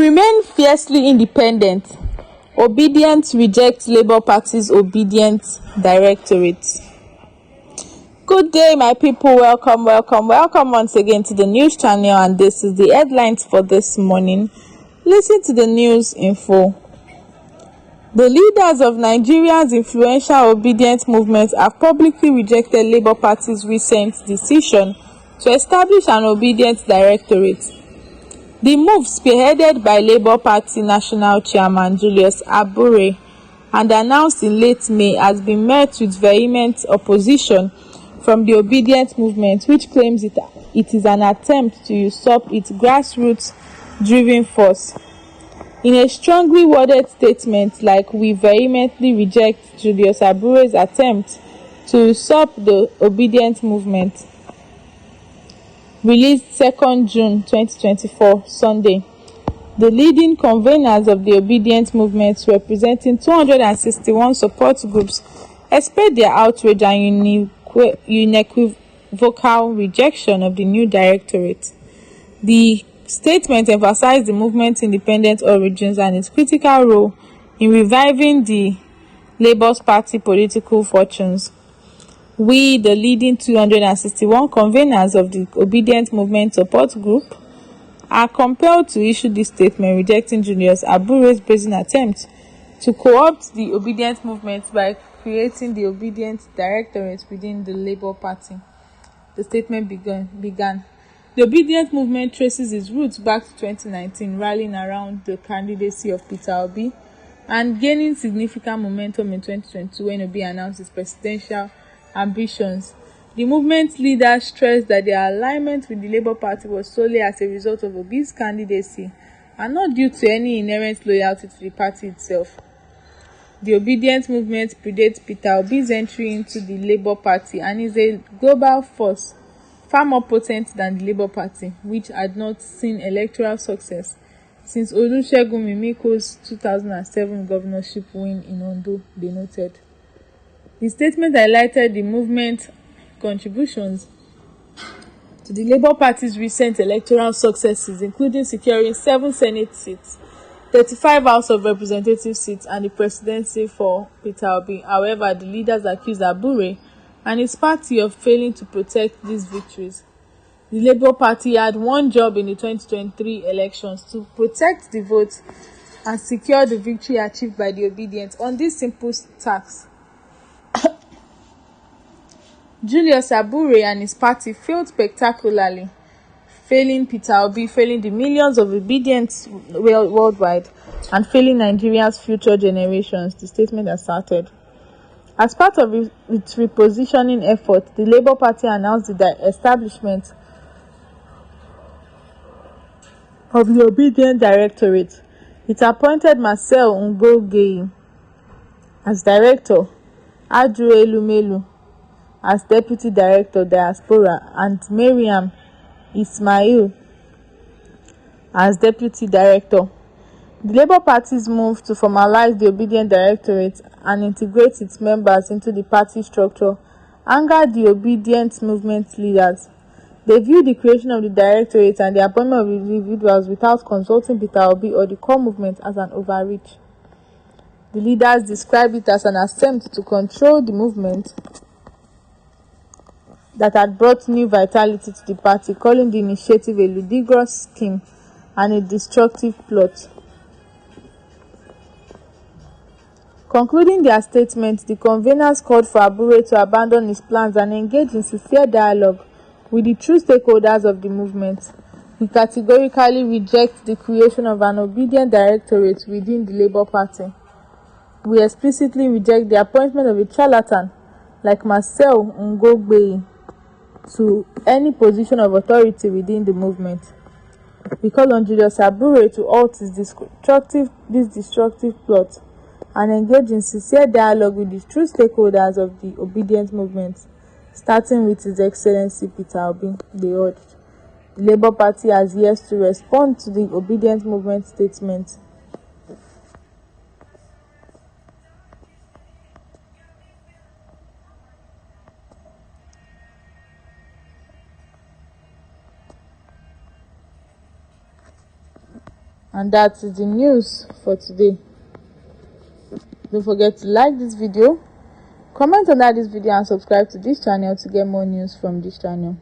remain fiercely independent. Obedient rejects Labour Party's Obedient Directorate. Good day, my people. Welcome once again to the news channel, and this is the headlines for this morning. Listen to the news info. The leaders of Nigeria's influential obedient movement have publicly rejected Labour Party's recent decision to establish an obedient directorate. The move, spearheaded by Labour Party National Chairman Julius Abure and announced in late May, has been met with vehement opposition from the obedient movement, which claims it is an attempt to usurp its grassroots-driven force. In a strongly worded statement, we vehemently reject Julius Abure's attempt to usurp the obedient movement. Released 2nd June 2024, Sunday. The leading conveners of the obedient movement, representing 261 support groups, expressed their outrage and unequivocal rejection of the new directorate. The statement emphasized the movement's independent origins and its critical role in reviving the Labour Party political fortunes. We, the leading 261 conveners of the Obedient Movement Support Group, are compelled to issue this statement rejecting Julius Abure's brazen attempt to co-opt the Obedient Movement by creating the Obedient Directorate within the Labour Party. The statement began. The Obedient Movement traces its roots back to 2019, rallying around the candidacy of Peter Obi and gaining significant momentum in 2022 when Obi announced his presidential ambitions. The movement's leaders stressed that their alignment with the Labour Party was solely as a result of Obi's candidacy and not due to any inherent loyalty to the party itself. The Obedient Movement predates Peter Obi's entry into the Labour Party and is a global force far more potent than the Labour Party, which had not seen electoral success since Olusegun Mimiko's 2007 governorship win in Ondo, they noted. The statement highlighted the movement's contributions to the Labour Party's recent electoral successes, including securing 7 Senate seats, 35 House of Representatives seats, and the presidency for Peter Obi. However, the leaders accused Abure and his party of failing to protect these victories. The Labour Party had one job in the 2023 elections: to protect the vote and secure the victory achieved by the Obedient. On this simple task, Julius Abure and his party failed spectacularly, failing Peter Obi, failing the millions of obedients worldwide, and failing Nigeria's future generations, the statement asserted. As part of its repositioning effort, the Labour Party announced the establishment of the Obedient Directorate. It appointed Marcel Ngogei as director, Aju Elumelu as Deputy Director Diaspora, and Mariam Ismail as Deputy Director. The Labour Party's move to formalize the Obedient Directorate and integrate its members into the party structure angered the Obedient Movement leaders. They viewed the creation of the Directorate and the appointment of individuals without consulting Peter Obi or the core movement as an overreach. The leaders described it as an attempt to control the movement that had brought new vitality to the party, calling the initiative a ludicrous scheme and a destructive plot. Concluding their statement, the conveners called for Abure to abandon his plans and engage in sincere dialogue with the true stakeholders of the movement. We categorically reject the creation of an obedient directorate within the Labour Party. We explicitly reject the appointment of a charlatan like Marcel Ngogei to any position of authority within the movement. We call on Julius Abure to halt this destructive plot and engage in sincere dialogue with the true stakeholders of the obedient movement, starting with His Excellency Peter Obi, they urged. The Labour Party has yet to respond to the obedient movement statement. And that is the news for today. Don't forget to like this video, comment under this video, and subscribe to this channel to get more news from this channel.